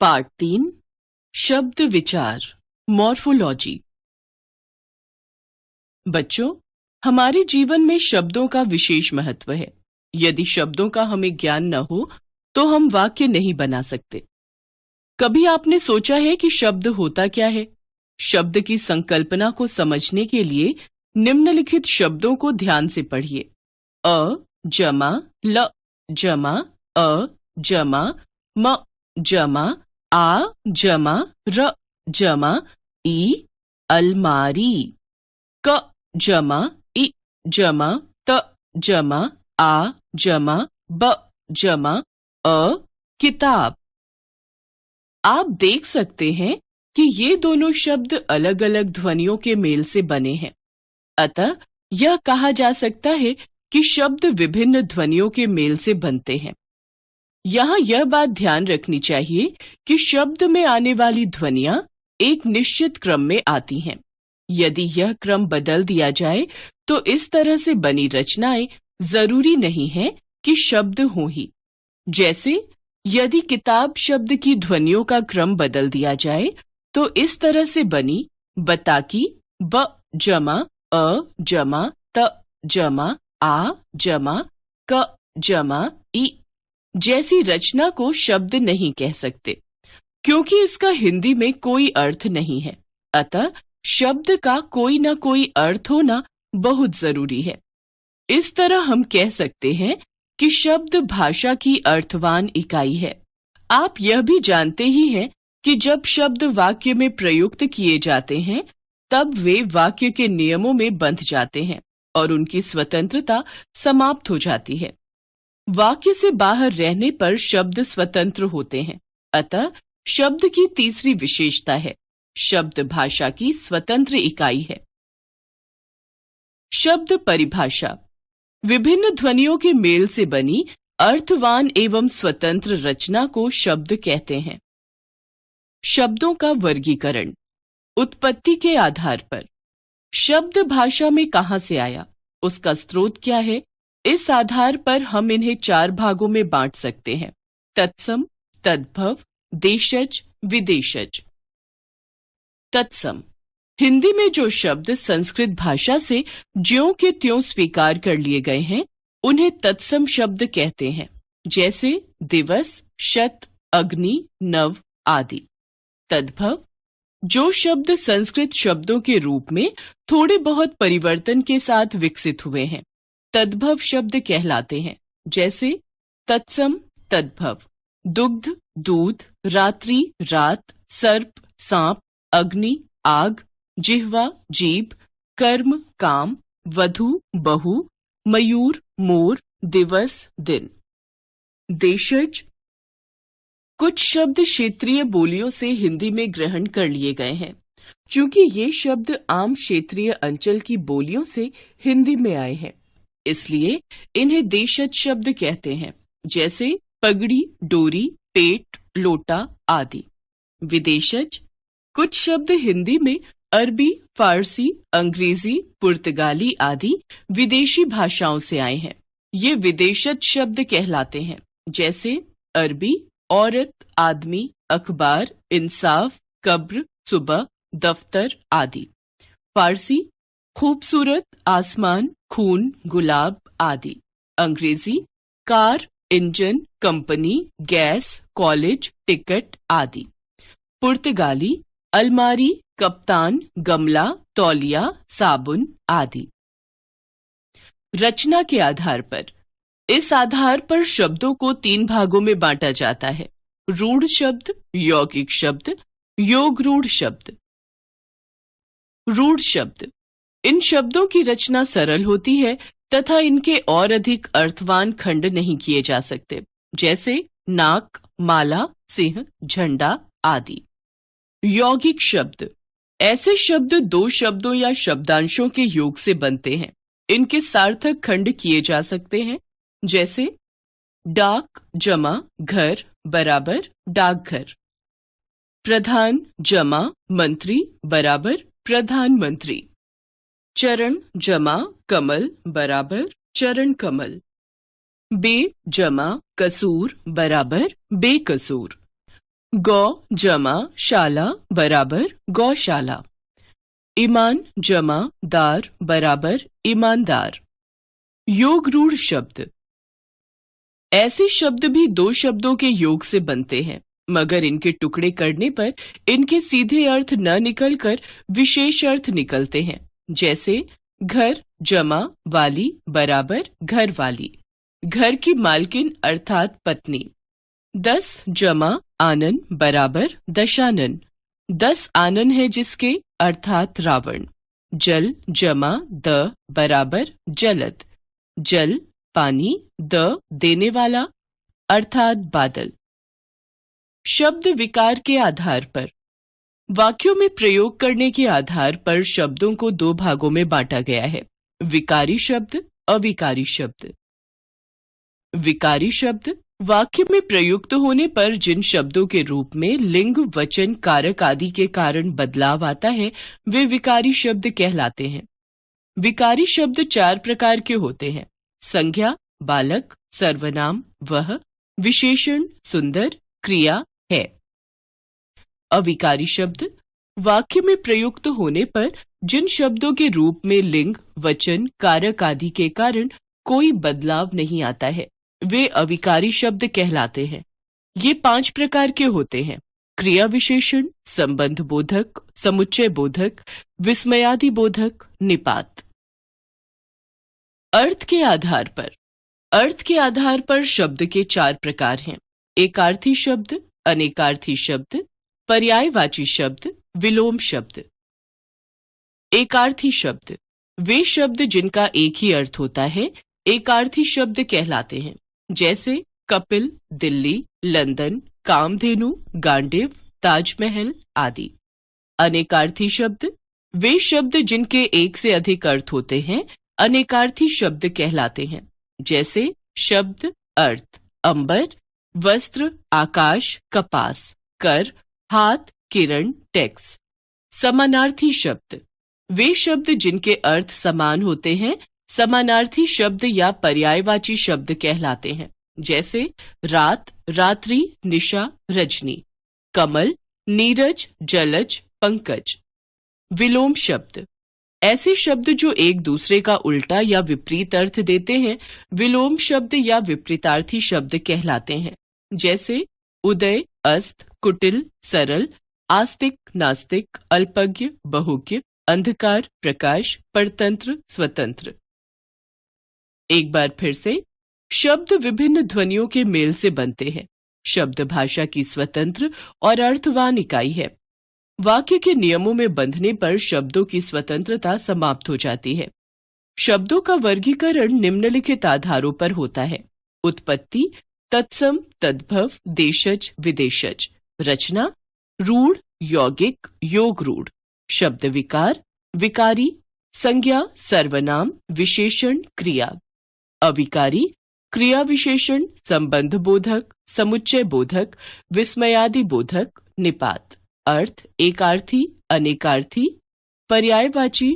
Part 3 शब्द विचार morphology. बच्चों, हमारे जीवन में शब्दों का विशेष महत्व है। यदि शब्दों का हमें ज्ञान न हो तो हम वाक्य नहीं बना सकते। कभी आपने सोचा है कि शब्द होता क्या है? शब्द की संकल्पना को समझने के लिए निम्नलिखित शब्दों को ध्यान से पढ़िए। अ जमा ल जमा अ जमा म जमा आ जमा र जमा ई अलमारी। क जमा इ जमा त जमा आ जमा ब जमा अ किताब। आप देख सकते हैं कि ये दोनों शब्द अलग अलग ध्वनियों के मेल से बने हैं। अतः यह कहा जा सकता है कि शब्द विभिन्न ध्वनियों के मेल से बनते हैं। यहाँ यह बात ध्यान रखनी चाहिए कि शब्द में आने वाली ध्वनियां एक निश्चित क्रम में आती हैं। यदि यह क्रम बदल दिया जाए तो इस तरह से बनी रचनाएं जरूरी नहीं है कि शब्द हों ही। जैसे यदि किताब शब्द की ध्वनियों का क्रम बदल दिया जाए तो इस तरह से बनी बताकी ब जमा अ जमा त जमा आ जमा क जमा ई जैसी रचना को शब्द नहीं कह सकते, क्योंकि इसका हिंदी में कोई अर्थ नहीं है। अतः शब्द का कोई न कोई अर्थ होना बहुत जरूरी है। इस तरह हम कह सकते हैं कि शब्द भाषा की अर्थवान इकाई है। आप यह भी जानते ही हैं कि जब शब्द वाक्य में प्रयुक्त किए जाते हैं तब वे वाक्य के नियमों में बंध जाते हैं और उनकी स्वतंत्रता समाप्त हो जाती है। वाक्य से बाहर रहने पर शब्द स्वतंत्र होते हैं। अतः शब्द की तीसरी विशेषता है, शब्द भाषा की स्वतंत्र इकाई है। शब्द परिभाषा विभिन्न ध्वनियों के मेल से बनी अर्थवान एवं स्वतंत्र रचना को शब्द कहते हैं। शब्दों का वर्गीकरण उत्पत्ति के आधार पर। शब्द भाषा में कहां से आया, उसका स्रोत क्या है, इस आधार पर हम इन्हें 4 भागों में बांट सकते हैं: तत्सम, तद्भव, देशज, विदेशज। तत्सम हिंदी में जो शब्द संस्कृत भाषा से ज्यों के त्यों स्वीकार कर लिए गए हैं उन्हें तत्सम शब्द कहते हैं, जैसे दिवस, शत, अग्नि, नव आदि। तद्भव जो शब्द संस्कृत शब्दों के रूप में थोड़े बहुत परिवर्तन के साथ विकसित हुए हैं तद्भव शब्द कहलाते हैं, जैसे तत्सम तद्भव दुग्ध, दूध, रात्रि, रात, सर्प, सांप, अग्नि, आग, जिह्वा, जीभ, कर्म, काम, वधु, बहु, मयूर, मोर, दिवस, दिन। देशज कुछ शब्द क्षेत्रीय बोलियों से हिंदी में ग्रहण कर लिए गए हैं। चूंकि ये शब्द आम क्षेत्रीय अंचल की बोलियों से हिंदी में आए हैं, इसलिए इन्हें देशज शब्द कहते हैं, जैसे पगड़ी, डोरी, पेट, लोटा आदि। विदेशज कुछ शब्द हिंदी में अरबी, फारसी, अंग्रेजी, पुर्तगाली आदि विदेशी भाषाओं से आए हैं। ये विदेशज शब्द कहलाते हैं, जैसे अरबी औरत, आदमी, अखबार, इंसाफ, कब्र, सुबह, दफ्तर आदि। फारसी खूबसूरत, आसमान, खून, गुलाब आदि। अंग्रेजी car, engine, company, gas, college, ticket आदि। पुर्तगाली अलमारी, कप्तान, गमला, तौलिया, साबुन आदि। रचना के आधार पर इस आधार पर शब्दों को 3 भागों में बांटा जाता है: रूढ़ शब्द, यौगिक शब्द, योग रूढ़ शब्द। रूढ़ शब्द इन शब्दों की रचना सरल होती है तथा इनके और अधिक अर्थवान खंड नहीं किए जा सकते, जैसे नाक, माला, सिंह, झंडा आदि। यौगिक शब्द ऐसे शब्द 2 शब्दों या शब्दांशों के योग से बनते हैं। इनके सार्थक खंड किए जा सकते हैं, जैसे डाक जमा घर बराबर डाकघर, प्रधान जमा मंत्री बराबर प्रधानमंत्री, चरण जमा कमल बराबर चरण कमल, बे जमा कसूर बराबर बेकसूर, गौ जमा शाला बराबर गौशाला। ईमान जमा दार बराबर ईमानदार। योग रूढ़ शब्द। ऐसे शब्द भी दो शब्दों के योग से बनते हैं, मगर इनके टुकड़े करने पर इनके सीधे अर्थ न निकलकर विशेष अर्थ निकलते हैं। जैसे घर जमा वाली बराबर घर वाली, घर की मालकिन अर्थात पत्नी। 10 जमा आनन बराबर दशानन, 10 आनन है जिसके अर्थात रावण। जल जमा द बराबर जलद, जल पानी, द देने वाला अर्थात बादल। शब्द विकार के आधार पर। वाक्यों में प्रयोग करने के आधार पर शब्दों को दो भागों में बांटा गया है, विकारी शब्द, अविकारी शब्द। विकारी शब्द वाक्य में प्रयुक्त होने पर जिन शब्दों के रूप में लिंग, वचन, कारक आदि के कारण बदलाव आता है वे विकारी शब्द कहलाते हैं। विकारी शब्द 4 प्रकार के होते हैं: संज्ञा बालक, सर्वनाम वह, विशेषण सुंदर, क्रिया है। अविकारी शब्द वाक्य में प्रयुक्त होने पर जिन शब्दों के रूप में लिंग, वचन, कारक आदि के कारण कोई बदलाव नहीं आता है वे अविकारी शब्द कहलाते हैं। ये 5 प्रकार के होते हैं: क्रिया विशेषण, संबंध बोधक, समुच्चय बोधक, विस्मयादि बोधक, निपात। अर्थ के आधार पर। अर्थ के आधार पर शब्द के 4 प्रकार हैं: एकार्थी शब्द, अनेकार्थी शब्द, पर्यायवाची शब्द, विलोम शब्द। एकार्थी शब्द वे शब्द जिनका एक ही अर्थ होता है एकार्थी शब्द कहलाते हैं। जैसे कपिल, दिल्ली, लंदन, कामधेनु, गांडीव, ताजमहल आदि। अनेकार्थी शब्द वे शब्द जिनके एक से अधिक अर्थ होते हैं अनेकार्थी शब्द कहलाते हैं। जैसे शब्द अर्थ अंबर, वस्त्र, आकाश, कपास, कर, हाथ, किरण, टैक्स। समानार्थी शब्द वे शब्द जिनके अर्थ समान होते हैं समानार्थी शब्द या पर्यायवाची शब्द कहलाते हैं। जैसे रात, रात्रि, निशा, रजनी। कमल, नीरज, जलज, पंकज। विलोम शब्द ऐसे शब्द जो एक दूसरे का उल्टा या विपरीत अर्थ देते हैं विलोम शब्द या विपरीतार्थी शब्द कहलाते हैं। जैसे उदय, अस्त, कुटिल, सरल, आस्तिक, नास्तिक, अल्पज्ञ, बहुज्ञ, अंधकार, प्रकाश, परतंत्र, स्वतंत्र। एक बार फिर से, शब्द विभिन्न ध्वनियों के मेल से बनते हैं। शब्द भाषा की स्वतंत्र और अर्थवान इकाई है। वाक्य के नियमों में बंधने पर शब्दों की स्वतंत्रता समाप्त हो जाती है। शब्दों का वर्गीकरण निम्नलिखित आधारों पर होता है: उत्पत्ति, तत्सम, तद्भव, देशज, विदेशज। रचना, रूढ़, यौगिक, योग रूढ़। शब्द विकार, विकारी, संज्ञा, सर्वनाम, विशेषण, क्रिया। अविकारी, क्रिया विशेषण, संबंध बोधक, समुच्चय बोधक, विस्मयादि बोधक, निपात। अर्थ एकार्थी, अनेकार्थी, पर्यायवाची,